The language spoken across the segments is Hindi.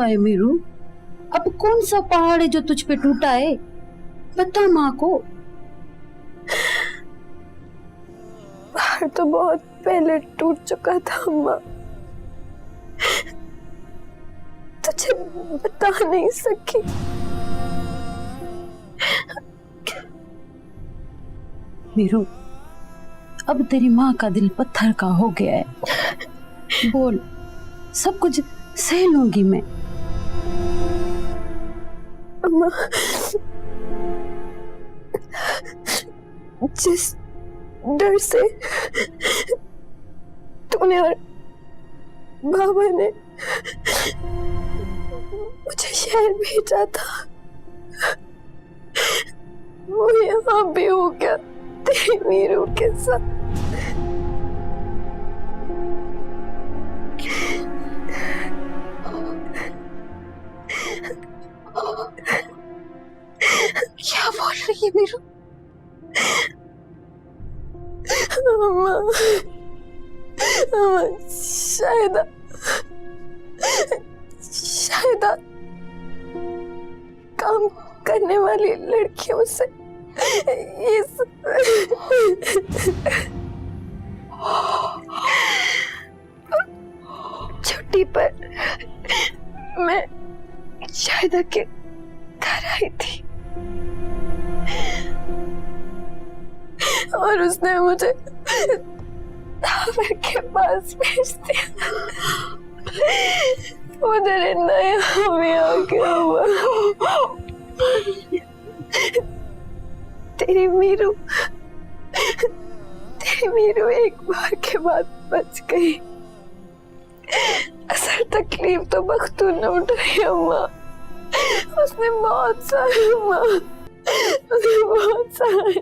है मीरू? अब कौन सा पहाड़ है जो तुझ पे टूटा है? बता माँ को। पहाड़ तो बहुत पहले टूट चुका था अम्मा, तुझे बता नहीं सकी। मीरू, अब तेरी माँ का दिल पत्थर का हो गया है। बोल, सब कुछ सह लूंगी मैं। अम्मा, जिस डर से तूने और बाबा ने मुझे शहर भेजा था, वो यहाँ भी हो गया तेरी मीरू के साथ। क्या बोल रही है मीरू? अम्मा, अम्मा, शायद काम करने वाली लड़कियों से ये छुट्टी पर मैं शायद के घर आई थी और उसने मुझे टावर के पास भेज दिया। उधर नया भी आ गया हुआ। तेरी मीरू एक बार के बाद बच गई। असल तकलीफ तो बख्तूर ने उठाई अम्मा। उसने बहुत सारे अम्मा, उसने बहुत सारे।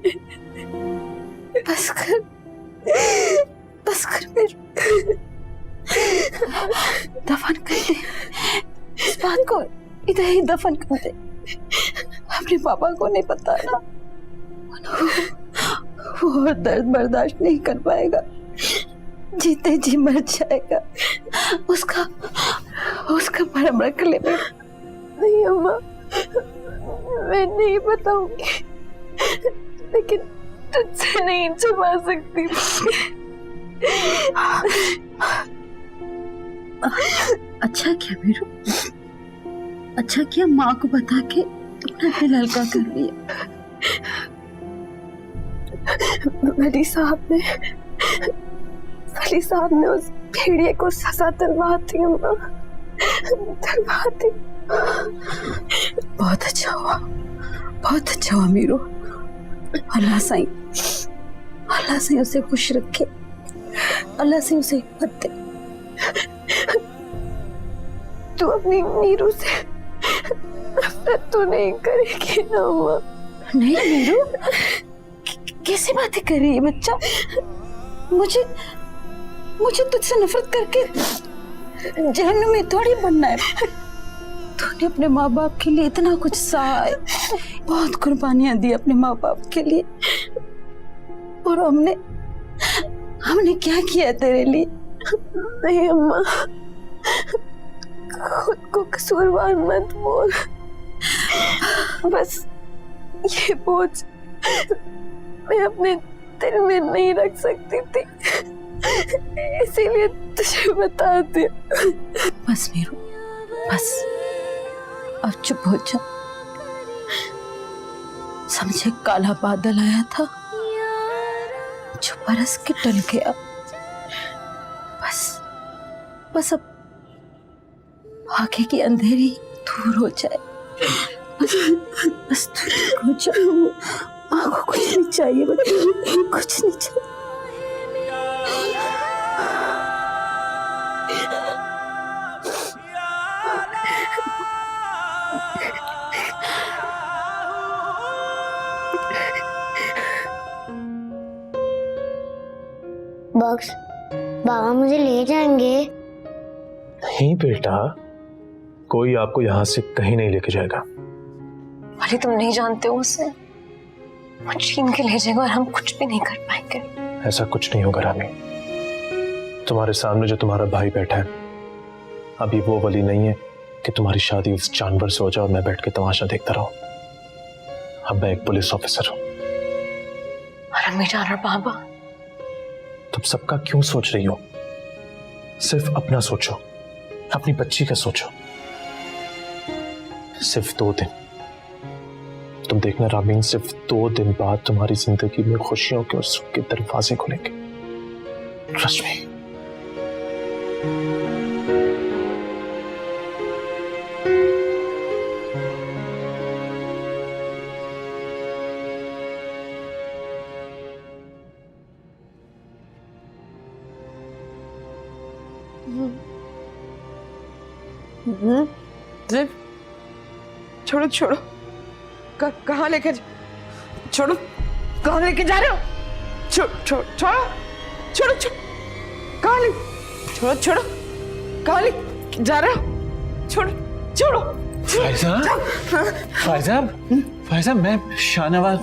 बस कर मेरे, दफन कर दे इस बात को, इधर ही दफन कर दे। अपने पापा को नहीं पता ना, वो और दर्द बर्दाश्त नहीं कर पाएगा, जीते जी मर जाएगा। उसका मरम रख ले। नहीं अम्मा, मैं नहीं बताऊंगी, लेकिन तुझसे नहीं छुपा सकती। अच्छा क्या मीरू, अच्छा क्या माँ को बता के अपना दिल हल्का कर लिया। वली साहब ने उस भेड़िए को सजा दिलवा दी अम्मा, दिलवा दी। बहुत अच्छा हुआ मीरू। अल्लाह साईं उसे खुश रखे, अल्लाह से उसे हिम्मत दे। तू अपनी मीरू से नफरत तो नहीं करेगी ना अम्मा? नहीं मीरू, कैसी बातें कर रही है बच्चा? मुझे तुझसे नफरत करके जहन्नुम में थोड़ी बनना है। तूने अपने माँ बाप के लिए इतना कुछ सहा है, बहुत कुर्बानियां दी अपने माँ बाप के लिए, और हमने क्या किया तेरे लिए? नहीं अम्मा, खुद को कसूरवार मत बोल। बस ये बोझ मैं अपने दिल में नहीं रख सकती थी, इसीलिए तुझे बता दिया। बस मीरू, बस अब चुप हो जा। समझे काला बादल आया था जो बरस के टल गया। बस अब आगे की अंधेरी दूर हो जाए। बस तू ठीक हो जा। माँ को कुछ नहीं चाहिए बच्चा, कुछ नहीं चाहिए। बॉक्स, बाबा मुझे ले जाएंगे? नहीं बेटा, कोई आपको यहाँ से कहीं नहीं लेके जाएगा। अरे तुम नहीं जानते हो उसे, वो छीन के ले जाएगा और हम कुछ भी नहीं कर पाएंगे। ऐसा कुछ नहीं होगा रानी। तुम्हारे सामने जो तुम्हारा भाई बैठा है, अभी वो वली नहीं है कि तुम्हारी शादी उस जानवर से हो जाए और मैं बैठ के तमाशा देखता रहूं। अब मैं एक पुलिस ऑफिसर हूं। रम्मी जान और बाबा, तुम सबका क्यों सोच रही हो? सिर्फ अपना सोचो, अपनी बच्ची का सोचो। सिर्फ 2 दिन, तुम देखना रामीन, सिर्फ 2 दिन बाद तुम्हारी जिंदगी में खुशियों के और सुख के दरवाजे खुलेंगे। Trust me. जिप, छोड़ो छोड़ो, कहाँ लेके छोड़ो, कहाँ लेके जा रहे हो? छोड़ो छोड़ो छोड़ो छोड़ो, कहाँ ले छोड़ो छोड़ो, कहाँ ले जा रहे हो? छोड़ो छोड़ो। फायजा, मैं शाहनवाज।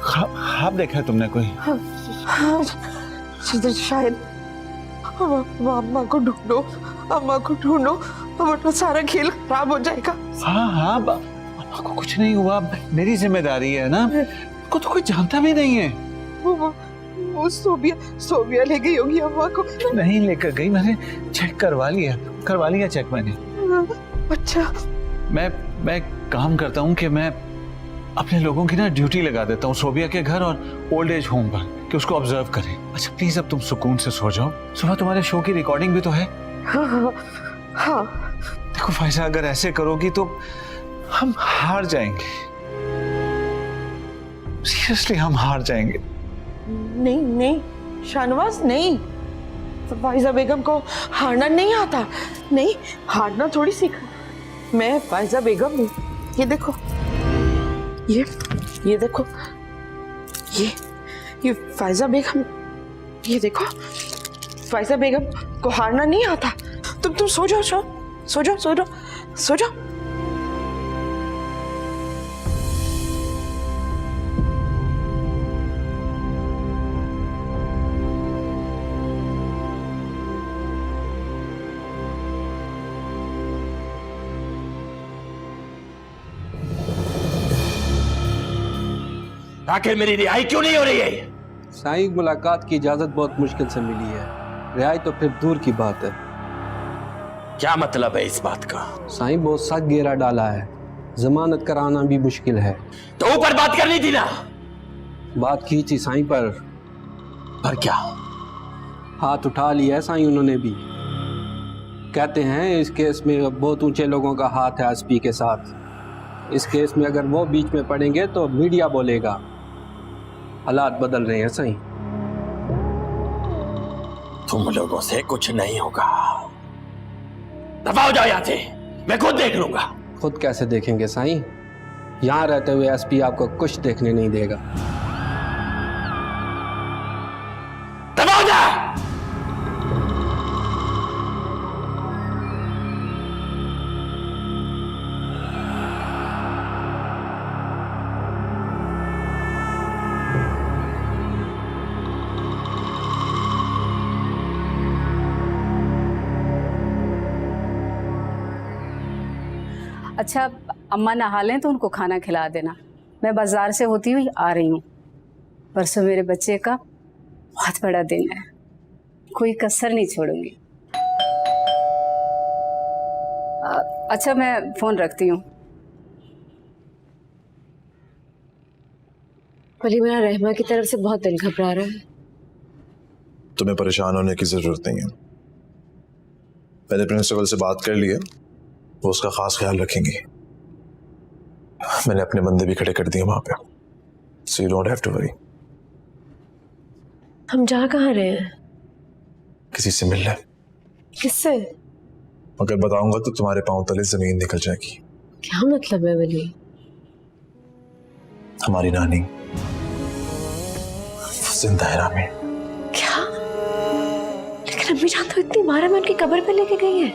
ख्वाब देखा है तुमने कोई? शायद अम्मा को ढूंढो, अम्मा को ढूंढो, वरना सारा खेल खराब हो जाएगा। हाँ, अम्मा को कुछ नहीं हुआ, मेरी जिम्मेदारी है ना। को तो कोई जानता भी नहीं है। वो सोबिया ले गई होगी अम्मा को। नहीं लेकर गई, मैंने चेक करवा लिया चेक मैंने। अच्छा, मैं काम करता हूँ कि मैं अपने लोगों की ना ड्यूटी लगा देता हूँ सोबिया के घर और ओल्ड एज होम पर, कि उसको ऑब्जर्व करें। अच्छा प्लीज अब तुम सुकून से सो जाओ, सुबह तुम्हारे शो की रिकॉर्डिंग भी तो है। हाँ। देखो फायजा, अगर ऐसे करोगी तो हम हार जाएंगे। सीरियसली हम हार जाएंगे। नहीं शाहनवाज, नहीं, फायजा बेगम को हारना नहीं आता। नहीं, हारना थोड़ी सीखा। मैं फायजा बेगम हूँ। ये देखो, ये देखो, ये फायजा बेगम, ये देखो, फायजा बेगम को हारना नहीं आता। तुम सो जाओ, सो जाओ। आखिर मेरी रिहाई क्यों नहीं हो रही है? साईं, मुलाकात की इजाजत बहुत मुश्किल से मिली है, रिहाई तो फिर दूर की बात है। क्या मतलब है इस बात का? साईं, बहुत सख्त घेरा डाला है, जमानत कराना भी मुश्किल है। तो ऊपर बात करनी थी ना। बात की थी साईं, पर क्या? हाथ उठा लिया है साईं उन्होंने भी। कहते हैं इस केस में बहुत ऊंचे लोगों का हाथ है एसपी के साथ। इस केस में अगर वो बीच में पड़ेंगे तो मीडिया बोलेगा। हालात बदल रहे हैं साईं। तुम लोगों से कुछ नहीं होगा, दफा हो जाओ यहाँ से, मैं खुद देख लूंगा। खुद कैसे देखेंगे साईं? यहाँ रहते हुए एसपी आपको कुछ देखने नहीं देगा। दफा हो जा। अच्छा, अम्मा नहा लें तो उनको खाना खिला देना। मैं बाजार से होती हुई आ रही हूँ। परसों मेरे बच्चे का बहुत बड़ा दिन है, कोई कसर नहीं छोड़ूंगी। अच्छा, मैं फोन रखती हूँ। वली, मेरा रहमा की तरफ से बहुत दिल घबरा रहा है। तुम्हें परेशान होने की जरूरत नहीं है। मैंने प्रिंसिपल से बात कर ली है, वो उसका खास ख्याल रखेंगे। मैंने अपने बंदे भी खड़े कर दिए वहां पे, so you don't have to worry. हम जा कहाँ रहे हैं? किसी से मिलना है। किससे? अगर बताऊंगा तो तुम्हारे पांव तले जमीन निकल जाएगी। क्या मतलब है वली? हमारी नानी जिंदा है रामी। क्या? लेकिन अम्मी जान तो इतनी बार हमें उनकी कब्र पे लेके गई है।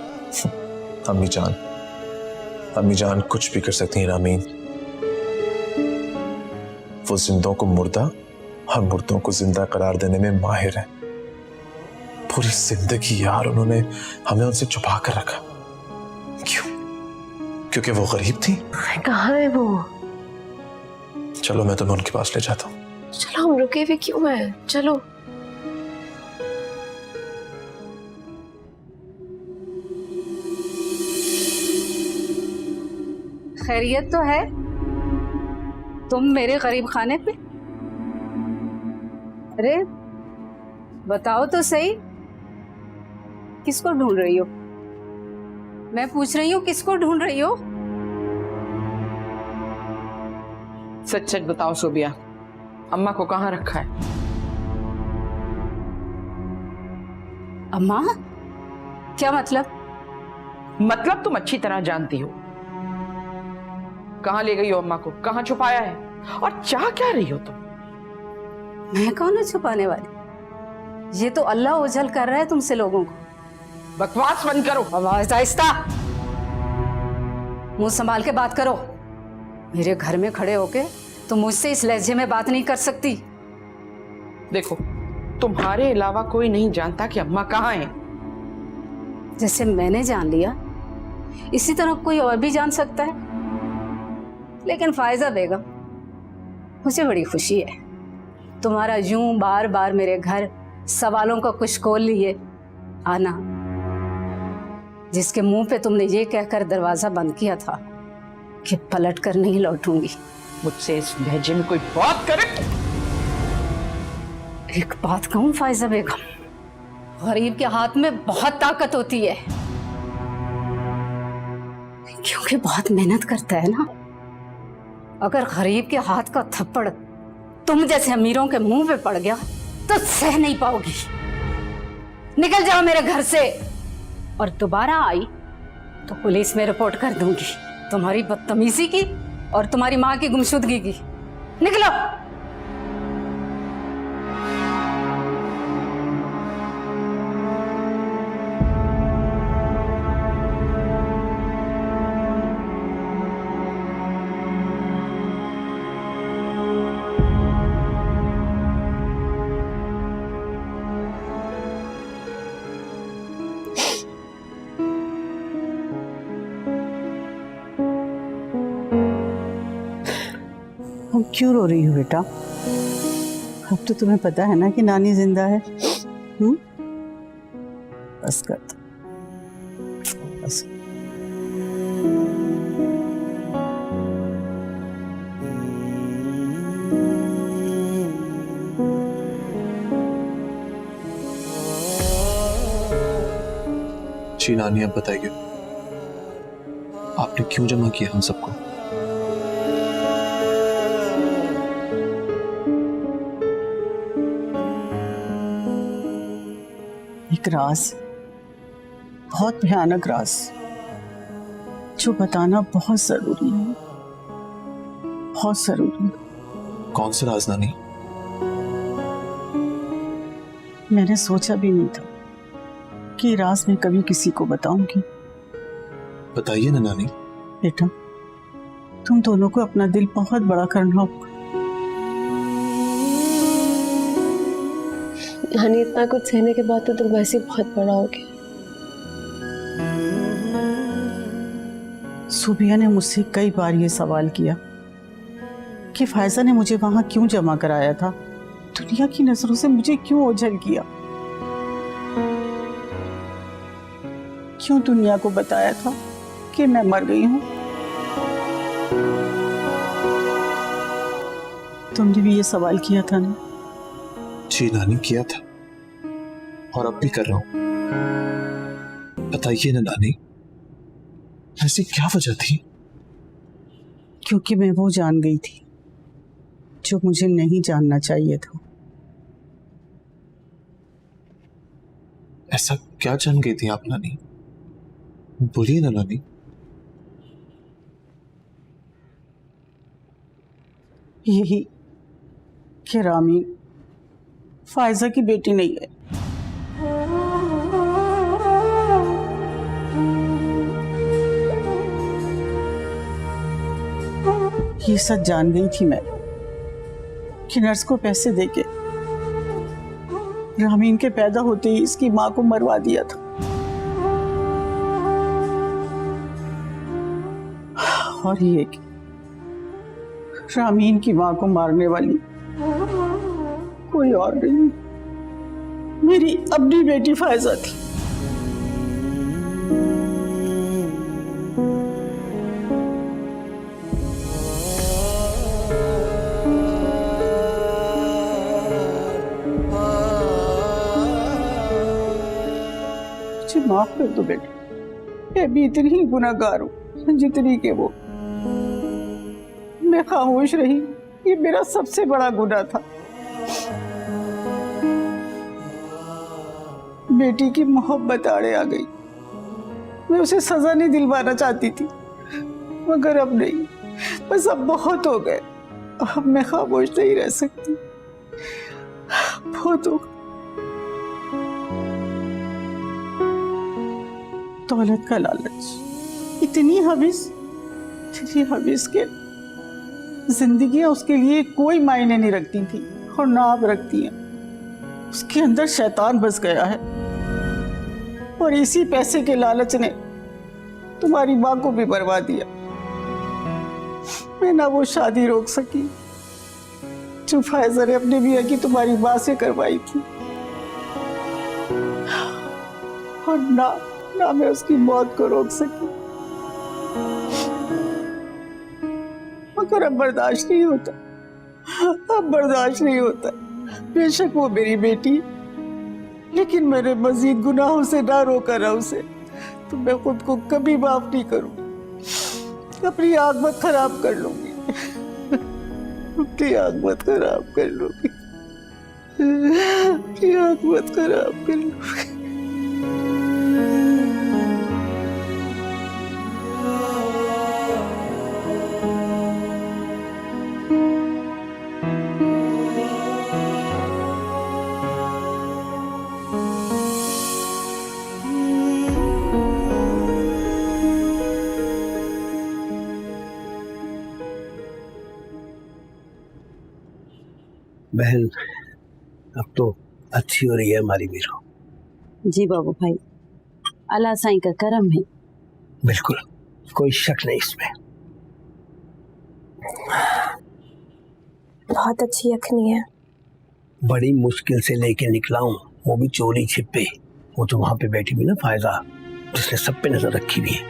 अम्मी जान कुछ भी कर सकती है रामीन। वो जिंदों को मुर्दा और मुर्दों को जिंदा करार देने में माहिर है। पूरी जिंदगी यार उन्होंने हमें उनसे छुपा कर रखा। क्योंकि वो गरीब थी। कहाँ है वो? चलो मैं तुम्हें उनके पास ले जाता हूँ। चलो, हम रुके हुए क्यों हैं? चलो। खैरियत तो है? तुम मेरे गरीब खाने पे? अरे बताओ तो सही, किसको ढूंढ रही हो? मैं पूछ रही हूँ किसको ढूंढ रही हो? सच सच बताओ सोबिया, अम्मा को कहाँ रखा है? अम्मा? क्या मतलब? मतलब तुम अच्छी तरह जानती हो। कहाँ ले गई हो अम्मा को? कहाँ छुपाया है? और चाह क्या रही हो तुम? मैं कौन है छुपाने वाली? ये तो अल्लाह ओझल कर रहा है तुमसे लोगों को। बकवास बंद करो। आवाज आहिस्ता, मुंह संभाल के बात करो। मेरे घर में खड़े होके तुम मुझसे इस लहजे में बात नहीं कर सकती। देखो, तुम्हारे अलावा कोई नहीं जानता कि अम्मा कहाँ है। जैसे मैंने जान लिया, इसी तरह कोई और भी जान सकता है। लेकिन फायजा बेगम, मुझे बड़ी खुशी है तुम्हारा यूं बार बार मेरे घर सवालों का कुशकोल लिए आना, जिसके मुंह पे तुमने ये कहकर दरवाजा बंद किया था कि पलट कर नहीं लौटूंगी। मुझसे इस लहजे में कोई बात करे? एक बात कहूं फायजा बेगम, गरीब के हाथ में बहुत ताकत होती है, क्योंकि बहुत मेहनत करता है ना। अगर गरीब के हाथ का थप्पड़ तुम जैसे अमीरों के मुंह पे पड़ गया तो सह नहीं पाओगी। निकल जाओ मेरे घर से, और दोबारा आई तो पुलिस में रिपोर्ट कर दूंगी तुम्हारी बदतमीजी की और तुम्हारी माँ की गुमशुदगी की। निकलो। अब क्यों रो रही हो बेटा? अब तो तुम्हें पता है ना कि नानी जिंदा है। बस कर दो, बस। जी नानी, अब बताइए आपने क्यों जमा किया हम सबको? एक राज, बहुत भयानक राज, जो बताना बहुत जरूरी है, बहुत जरूरी है। कौन सा राज नानी? मैंने सोचा भी नहीं था कि राज मैं कभी किसी को बताऊंगी। बताइए ना नानी। बेटा, तुम दोनों को अपना दिल बहुत बड़ा करना होगा। नानी, इतना कुछ सहने के बाद तो तुम वैसे ही बहुत बड़ा हो गया। सुबिया ने मुझसे कई बार ये सवाल किया कि फायजा ने मुझे वहां क्यों जमा कराया था, दुनिया की नजरों से मुझे क्यों ओझल किया, क्यों दुनिया को बताया था कि मैं मर गई हूं। तुमने भी ये सवाल किया था ना? जी नानी, किया था और अब भी कर रहा हूं। बताइए ना नानी, ऐसी क्या वजह थी? क्योंकि मैं वो जान गई थी जो मुझे नहीं जानना चाहिए था। ऐसा क्या जान गई थी आप नानी? बोलिए ना नानी। यही कि रामीन फायजा की बेटी नहीं है। ये सच जान गई थी मैं कि नर्स को पैसे देके रामीन के पैदा होते ही इसकी मां को मरवा दिया था। और ये कि रामीन की मां को मारने वाली कोई और नहीं, मेरी अपनी बेटी फायजा थी। मुझे माफ कर दो बेटा, मैं भी इतनी ही गुनाहगार हूँ जितनी के वो। मैं खामोश रही, ये मेरा सबसे बड़ा गुनाह था। बेटी की मोहब्बत आड़े आ गई। मैं उसे सजा नहीं दिलवाना चाहती थी, मगर अब नहीं, बस अब बहुत हो गए। अब मैं खामोश नहीं रह सकती, बहुत हो गए। दौलत का लालच, इतनी हवीस के जिंदगी उसके लिए कोई मायने नहीं रखती थी, और ना अब रखती है। उसके अंदर शैतान बस गया है, और इसी पैसे के लालच ने तुम्हारी माँ को भी बर्बाद दिया। मैं ना वो शादी रोक सकी जो फायजा ने अपने मियाँ की तुम्हारी माँ से करवाई थी, और ना मैं उसकी मौत को रोक सकी। मगर अब बर्दाश्त नहीं होता, अब बर्दाश्त नहीं होता। बेशक वो मेरी बेटी, लेकिन मैंने मजीद गुनाहों से ना रोका ना उसे, तो मैं खुद को कभी माफ नहीं करूंगी। अपनी आखिरत खराब कर लूंगी, अपनी आखिरत खराब कर लूंगी, अपनी आखिरत खराब कर लूंगी। बहन, अब तो अच्छी हो रही है हमारी मीरू। जी बाबू भाई, अल्लाह साईं का करम है। बिल्कुल, कोई शक नहीं इसमें। बहुत अच्छी यखनी है। बड़ी मुश्किल से लेके निकला हूँ, वो भी चोरी छिपे। वो तो वहां पे बैठी हुई ना फायजा, जिसने सब पे नजर रखी हुई है।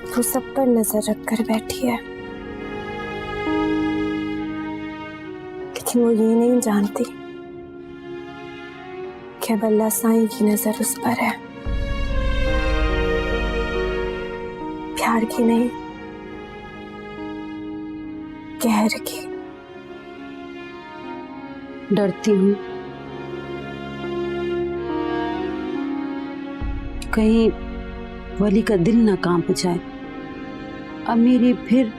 वो सब पर नजर रख कर बैठी है, लेकिन वो ये नहीं जानती कि अब अल्लाह साईं की नजर उस पर है। प्यार की नहीं, कहर की। डरती हूँ कहीं वली का दिल ना कांप जाए, अब मेरी फिर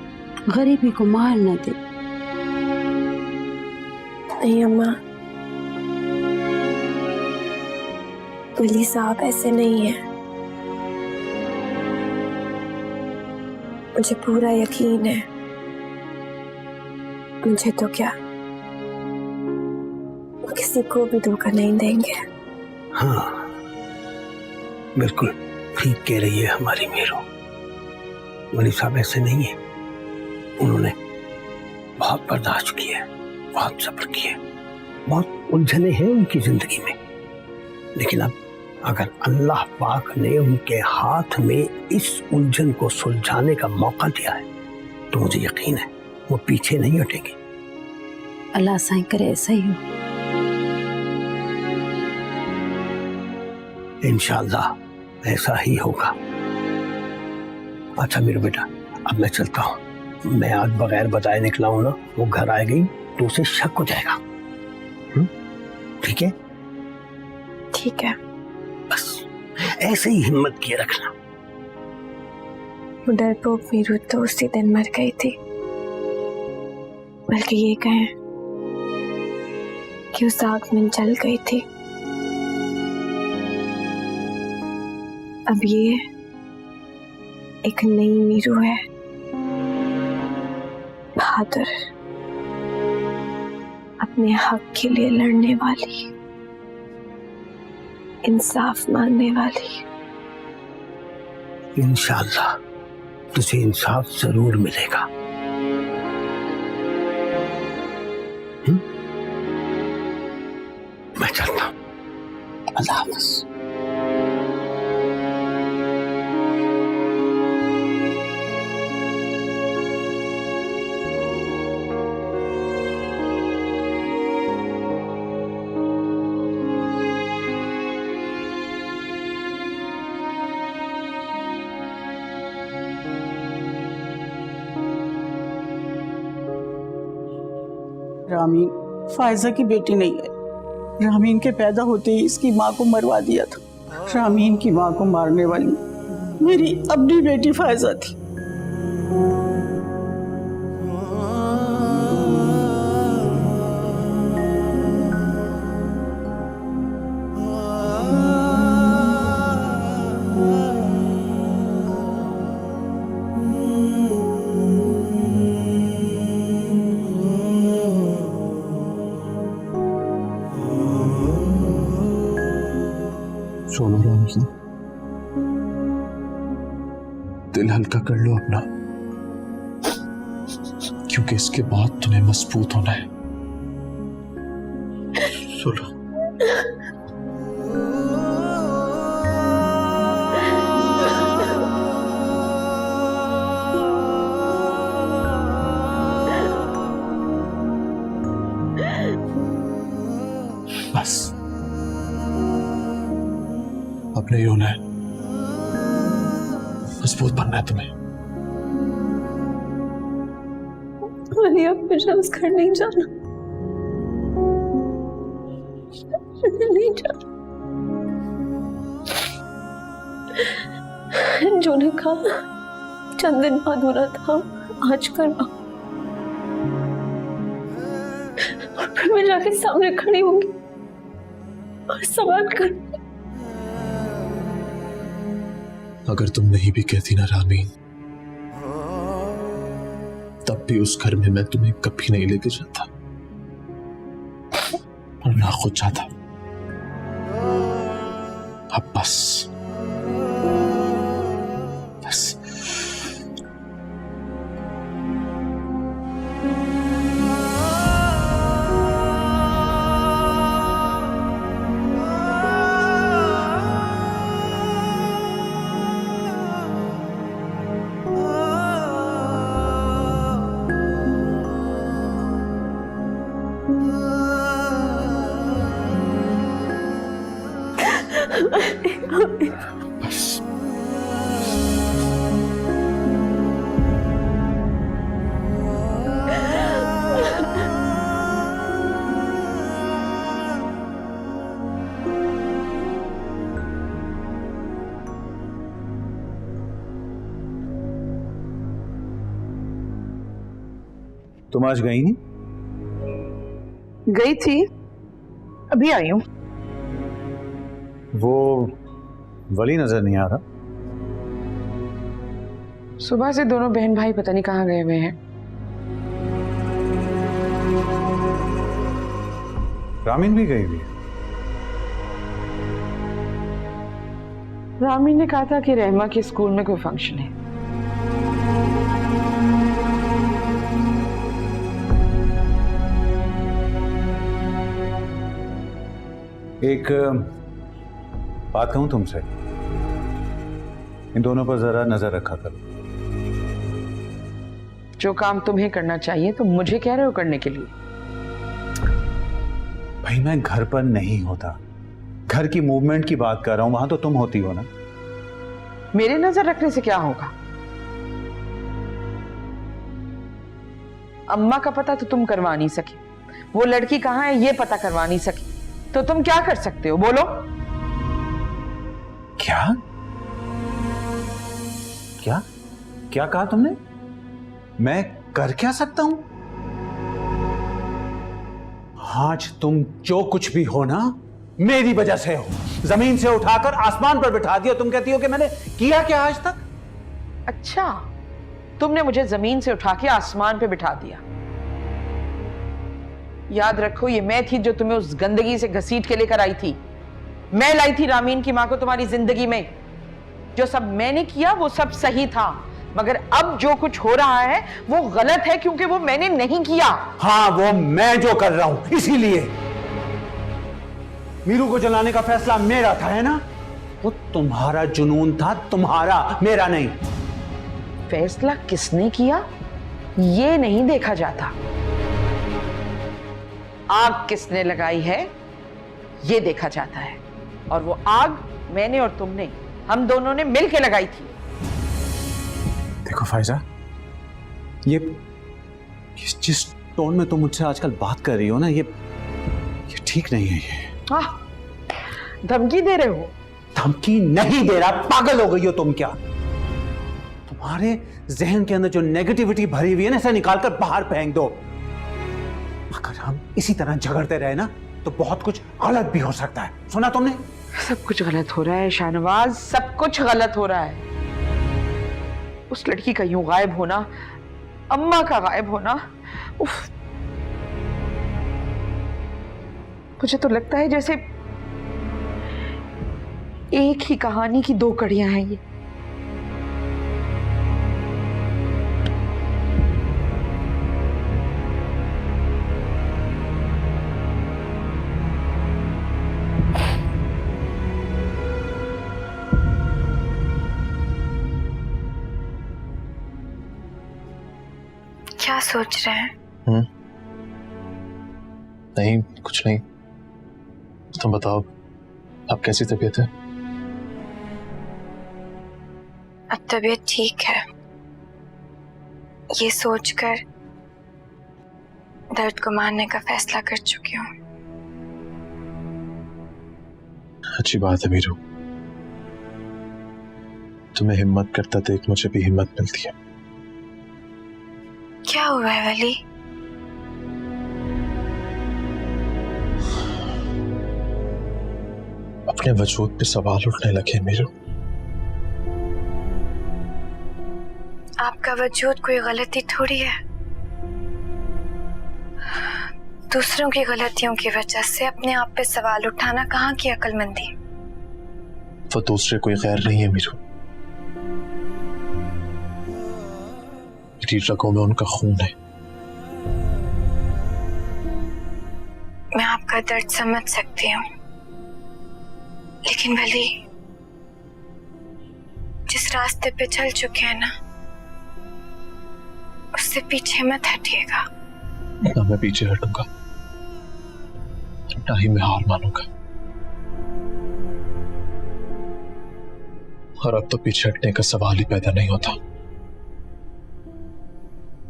गरीबी को मार न दे। नहीं अम्मा, वली साहब ऐसे नहीं है। मुझे पूरा यकीन है, मुझे तो क्या, वो किसी को भी धोखा नहीं देंगे। हाँ, बिल्कुल ठीक कह रही है हमारी मीरू। वली साहब ऐसे नहीं है, उन्होंने बहुत बर्दाश्त किया है, बहुत सब्र किया, बहुत उलझने हैं उनकी जिंदगी में। लेकिन अब अगर अल्लाह पाक ने उनके हाथ में इस उलझन को सुलझाने का मौका दिया है, तो मुझे यकीन है वो पीछे नहीं हटेंगे। अल्लाह साईं करे ऐसा ही हो। इंशाअल्लाह ऐसा ही होगा। अच्छा मेरे बेटा, अब मैं चलता हूँ। मैं आज बगैर बताए निकला हूँ ना, वो घर आ गई तो उसे शक हो जाएगा। ठीक है? ठीक है। बस ऐसे ही हिम्मत किए रखना। वो डरपोक मीरू तो उसी दिन मर गई थी, बल्कि ये कहें कि उस आग में जल गई थी। अब ये एक नई मीरू है, बहादुर, अपने हक के लिए लड़ने वाली, इंसाफ मांगने वाली। इंशाअल्लाह तुझे इंसाफ जरूर मिलेगा। मैं चलता हूं, अल्लाह हाफ़िज़। रामीन फायजा की बेटी नहीं है। रामीन के पैदा होते ही इसकी माँ को मरवा दिया था। रामीन की माँ को मारने वाली मेरी अपनी बेटी फायजा थी। सोनो रामजी, दिल हल्का कर लो अपना, क्योंकि इसके बाद तुम्हें मजबूत होना है। सुनो, बस अब नहीं होना है, मजबूत बनना है तुम्हें। अली अब मुझे उस घर नहीं जाना, नहीं जाना। जो ने कहा चंद दिन बाद होना था आज करवा, और फिर मैं जाके सामने खड़ी होंगी और सवाल कर। अगर तुम नहीं भी कहती ना रामीन, तब भी उस घर में मैं तुम्हें कभी नहीं लेके जाता और ना खुद जाता। अब बस बस बस तुम आज गई नहीं? गई थी, अभी आई हूं। वो वली नजर नहीं आ रहा। सुबह से दोनों बहन भाई पता नहीं कहाँ गए हुए हैं। रामीन भी गई हुई है। रामीन ने कहा था कि रहमा के स्कूल में कोई फंक्शन है। एक बात कहूं तुमसे, इन दोनों पर जरा नजर रखा करो। जो काम तुम्हें करना चाहिए तो मुझे कह रहे हो करने के लिए? भाई मैं घर पर नहीं होता, घर की मूवमेंट की बात कर रहा हूं, वहां तो तुम होती हो ना। मेरे नजर रखने से क्या होगा? अम्मा का पता तो तुम करवा नहीं सके, वो लड़की कहाँ है ये पता करवा नहीं सके, तो तुम क्या कर सकते हो बोलो? क्या क्या क्या कहा तुमने? मैं कर क्या सकता हूं? आज तुम जो कुछ भी हो ना मेरी वजह से हो। जमीन से उठाकर आसमान पर बिठा दिया। तुम कहती हो कि मैंने किया क्या आज तक? अच्छा, तुमने मुझे जमीन से उठा के आसमान पे बिठा दिया। याद रखो, ये मैं थी जो तुम्हें उस गंदगी से घसीट के लेकर आई थी। मैं लाई थी रामीन की मां को तुम्हारी जिंदगी में। जो सब मैंने किया वो सब सही था, मगर अब जो कुछ हो रहा है वो गलत है क्योंकि वो मैंने नहीं किया। हाँ, वो मैं जो कर रहा हूं, इसीलिए मीरू को जलाने का फैसला मेरा था, है ना? वो तुम्हारा जुनून था, तुम्हारा, मेरा नहीं। फैसला किसने किया ये नहीं देखा जाता, आग किसने लगाई है ये देखा जाता है। और वो आग मैंने और तुमने, हम दोनों ने मिलकर लगाई थी। देखो फायजा, ये जिस टोन में तुम मुझसे आजकल बात कर रही हो ना, ये ठीक नहीं है। ये धमकी दे रहे हो? धमकी नहीं दे रहा, पागल हो गई हो तुम क्या? तुम्हारे जहन के अंदर जो नेगेटिविटी भरी हुई है ना, इसे निकालकर बाहर फेंक दो। अगर हम इसी तरह झगड़ते रहे ना तो बहुत कुछ गलत भी हो सकता है। सुना तुमने? सब कुछ गलत हो रहा है शाहनवाज, सब कुछ गलत हो रहा है। उस लड़की का यूं गायब होना, अम्मा का गायब होना, उफ। मुझे तो लगता है जैसे एक ही कहानी की दो कड़ियां हैं ये। क्या सोच रहे हैं? नहीं, कुछ नहीं। तुम बताओ, अब कैसी तबीयत है? अब तबीयत ठीक है। ये सोचकर दर्द को मारने का फैसला कर चुकी हूँ। अच्छी बात है मीरू, तुम्हें हिम्मत करता देख मुझे भी हिम्मत मिलती है। क्या हुआ है वली? अपने वजूद पे सवाल उठने लगे मीरू। आपका वजूद कोई गलती थोड़ी है। दूसरों की गलतियों की वजह से अपने आप पे सवाल उठाना कहाँ की अक्लमंदी? वो दूसरे कोई गैर नहीं है मीरू, मेरी रगों में उनका खून है। मैं आपका दर्द समझ सकती हूँ, लेकिन वली जिस रास्ते पे चल चुके हैं ना, उससे पीछे मत हटिएगा। ना मैं पीछे हटूंगा, ना ही मैं हार मानूंगा। और अब तो पीछे हटने का सवाल ही पैदा नहीं होता।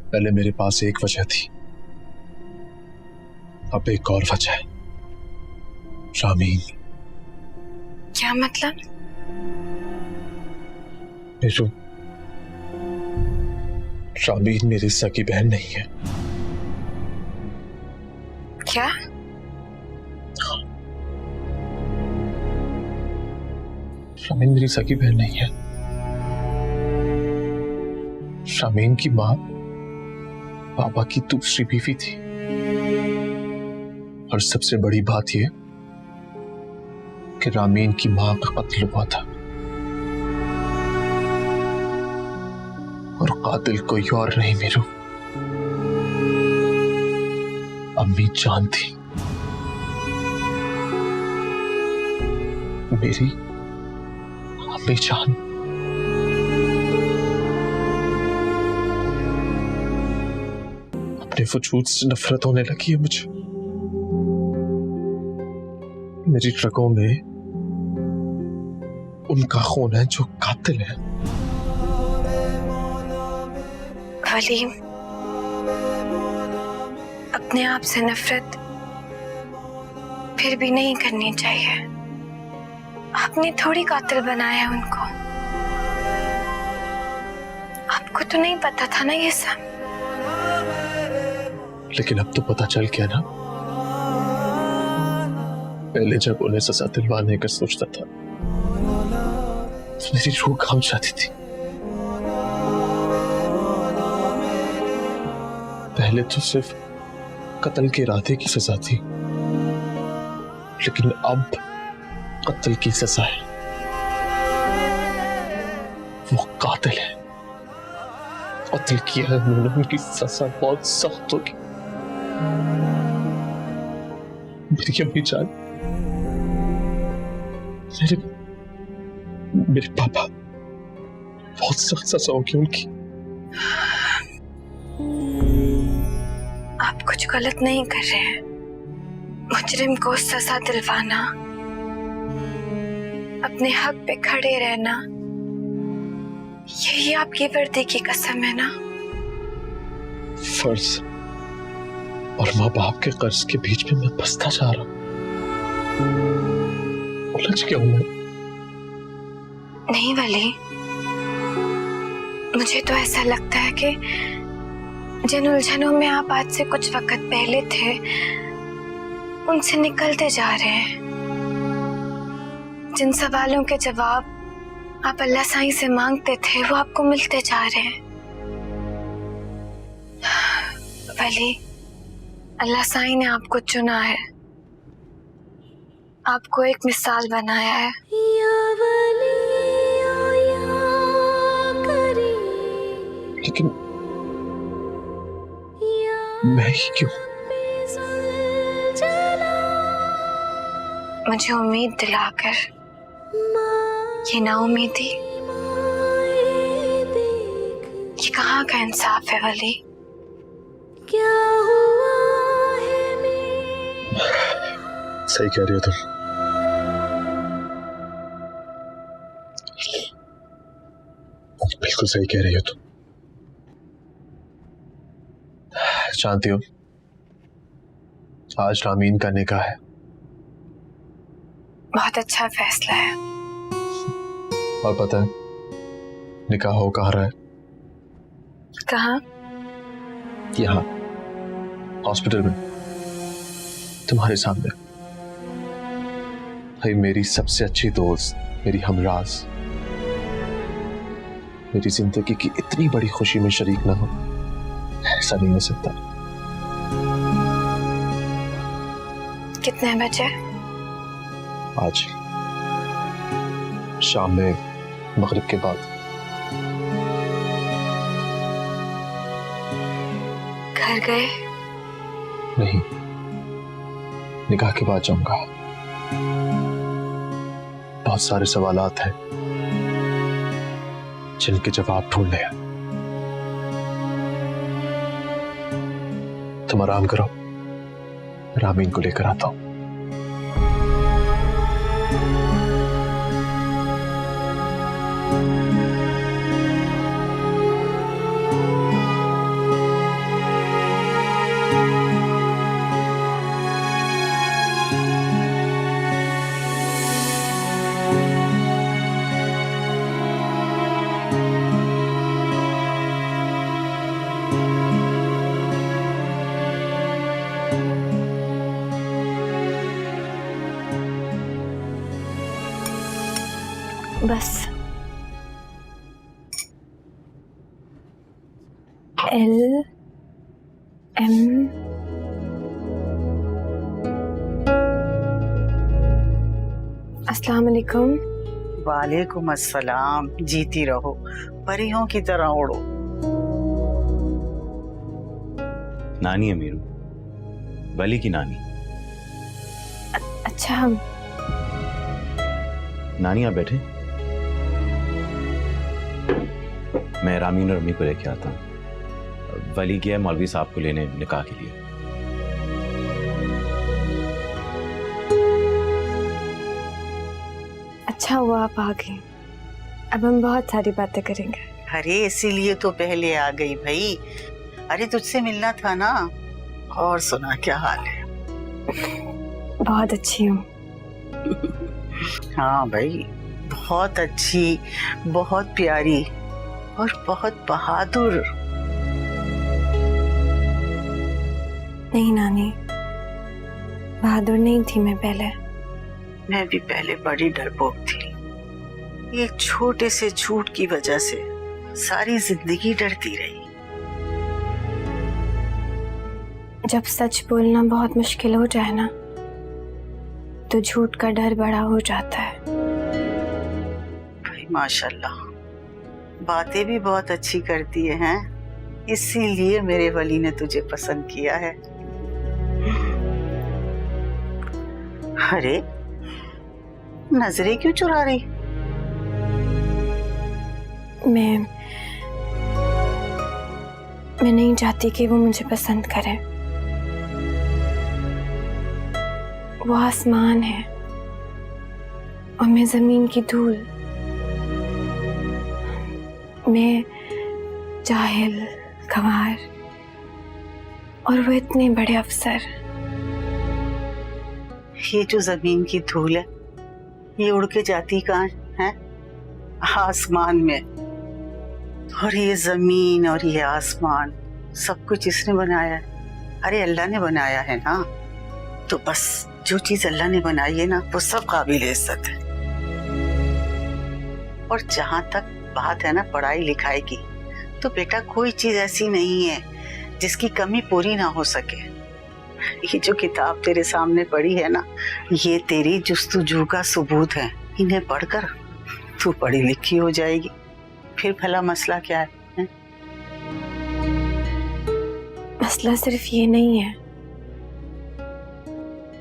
पहले मेरे पास एक वजह थी, अब एक और वजह है, रामीन। क्या मतलब? मीरू, रामीन मेरी सगी बहन नहीं है। क्या? रामीन मेरी सगी बहन नहीं है। रामीन की माँ पापा की दूसरी बीवी थी। और सबसे बड़ी बात यह कि रामीन की माँ का कत्ल हुआ था और कातिल कोई और नहीं मीरू, अम्मी जान थी। मेरी अम्मी जान। अपने वजूद से नफरत होने लगी है मुझे। मेरी रगों में उनका खून है जो कातिल है। वली, अपने आप से नफरत फिर भी नहीं करनी चाहिए। आपने थोड़ी कातिल बनाया है उनको। आपको तो नहीं पता था ना ये सब। लेकिन अब तो पता चल गया ना। पहले जब उन्हें सजा दिलवाने का सोचता था तो मेरी रूह कांप जाती थी। पहले तो सिर्फ कत्ल के इरादे की सजा थी, लेकिन अब कत्ल की सजा है। वो कातिल है, कत्ल किया है उन्होंने, उनकी सजा बहुत सख्त होगी। मेरी अम्मी जान, मेरे पापा, बहुत सख्त सजा होगी उनकी। आप कुछ गलत नहीं कर रहे हैं। मुजरिम को सजा दिलवाना, अपने हक पे खड़े रहना, यही आपकी वर्दी की कसम है ना? फर्ज और माँ बाप के कर्ज के बीच में मैं फंसता जा रहा हूं। उलझ गया हूं मैं। नहीं वली, मुझे तो ऐसा लगता है कि जिन उलझनों में आप आज से कुछ वक्त पहले थे, उनसे निकलते जा रहे हैं। जिन सवालों के जवाब आप अल्लाह साईं से मांगते थे, वो आपको मिलते जा रहे हैं। वली, अल्लाह साईं ने आपको चुना है, आपको एक मिसाल बनाया है। लेकिन मैं ही क्यों? मुझे उम्मीद दिलाकर ये नाउमीदी, ये कहाँ का इंसाफ है वली? सही कह रही हो तुम। बिल्कुल सही कह रही हो तुम। जानती हो, आज रामीन का निकाह है। बहुत अच्छा फैसला है। और पता है निकाह हो कहाँ रहा है? कहाँ? यहाँ हॉस्पिटल में, तुम्हारे सामने। भाई, मेरी सबसे अच्छी दोस्त, मेरी हमराज, मेरी जिंदगी की इतनी बड़ी खुशी में शरीक ना हो, ऐसा नहीं हो सकता। कितने बजे? आज शाम में, मगरिब के बाद। घर गए? नहीं, निकाह के बाद जाऊंगा। बहुत सारे सवालात हैं जिनके जवाब ढूंढने हैं। तुम आराम करो, रामीन को लेकर आता हूं। बस L M अस्सलाम वालेकुम। वालेकुम अस्सलाम। जीती रहो, परियों की तरह उड़ो। नानी है मीरू, वली की नानी। अच्छा, हम नानी आप बैठे, मैं रामीन और अम्मी को लेके आता हूँ। वली गया मौलवी साहब को लेने निकाह के लिए। अच्छा हुआ आप आ गए, अब हम बहुत सारी बातें करेंगे। अरे इसीलिए तो पहले आ गई भाई। अरे तुझसे मिलना था ना। और सुना, क्या हाल है? बहुत अच्छी हूँ। हाँ भाई, बहुत अच्छी, बहुत प्यारी और बहुत बहादुर। नहीं नानी, बहादुर नहीं थी मैं पहले। मैं भी पहले बड़ी डरपोक थी। एक छोटे से झूठ की वजह से सारी जिंदगी डरती रही। जब सच बोलना बहुत मुश्किल हो जाए ना, तो झूठ का डर बड़ा हो जाता है। भाई माशाल्लाह, बातें भी बहुत अच्छी करती है, हैं? इसीलिए मेरे वली ने तुझे पसंद किया है। अरे नजरें क्यों चुरा रही? मैं नहीं चाहती कि वो मुझे पसंद करे। वो आसमान है और मैं जमीन की धूल। मैं जाहिल, गंवार और वो इतने बड़े अफसर। ये जो जमीन की धूल है, ये उड़ के जाती कहाँ है? आसमान में। और ये जमीन और ये आसमान सब कुछ इसने बनाया है। अरे अल्लाह ने बनाया है ना, तो बस जो चीज अल्लाह ने बनाई है ना, वो सब काबिल इज्जत है। और जहां तक बात है ना पढ़ाई लिखाई की, तो बेटा कोई चीज ऐसी नहीं है जिसकी कमी पूरी ना हो सके। ये जो किताब तेरे सामने पड़ी है ना, ये तेरी जुस्तजू का सबूत है। इन्हें पढ़कर तू पढ़ी लिखी हो जाएगी। फिर भला मसला क्या है? मसला सिर्फ ये नहीं है,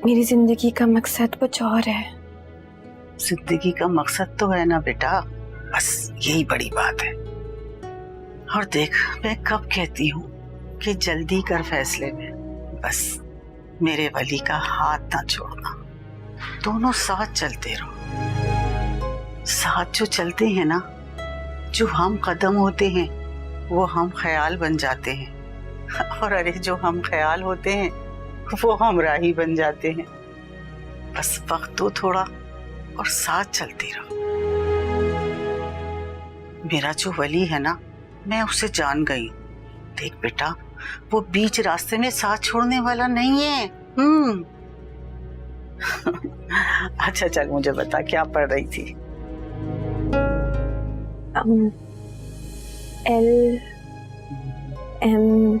मेरी जिंदगी का मकसद कुछ और है। जिंदगी का मकसद तो है ना बेटा, बस यही बड़ी बात है। और देख, मैं कब कहती हूँ कि जल्दी कर फैसले में, बस मेरे वली का हाथ ना छोड़ना। दोनों साथ चलते रहो। साथ जो चलते हैं ना, जो हम कदम होते हैं वो हम ख्याल बन जाते हैं। और अरे जो हम ख्याल होते हैं वो हम राही बन जाते हैं। बस वक्त दो थोड़ा और साथ चलते रहो। मेरा जो वली है ना, मैं उसे जान गई। देख बेटा, वो बीच रास्ते में साथ छोड़ने वाला नहीं है। अच्छा चल, मुझे बता क्या पढ़ रही थी? L M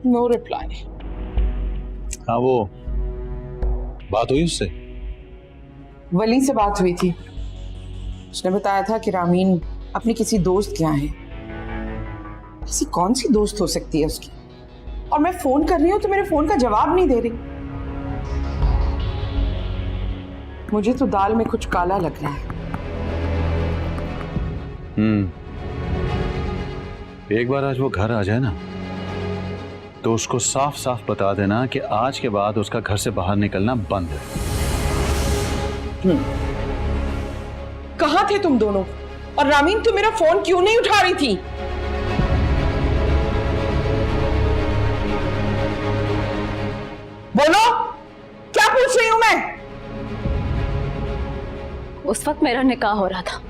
no reply. हाँ, वो बात हुई उससे? वली से बात हुई थी। उसने बताया था कि रामीन अपनी किसी दोस्त के यहाँ है। ऐसी कौन सी दोस्त हो सकती है उसकी? और मैं फोन कर रही हूँ तो मेरे फोन का जवाब नहीं दे रही। मुझे तो दाल में कुछ काला लग रहा है। एक बार आज वो घर आ जाए ना, तो उसको साफ साफ बता देना कि आज के बाद उसका घर से बाहर निकलना बंद है। कहाँ थे तुम दोनों? और रामीन, तुम मेरा फोन क्यों नहीं उठा रही थी? बोलो, क्या पूछ रही हूं मैं? उस वक्त मेरा निकाह हो रहा था।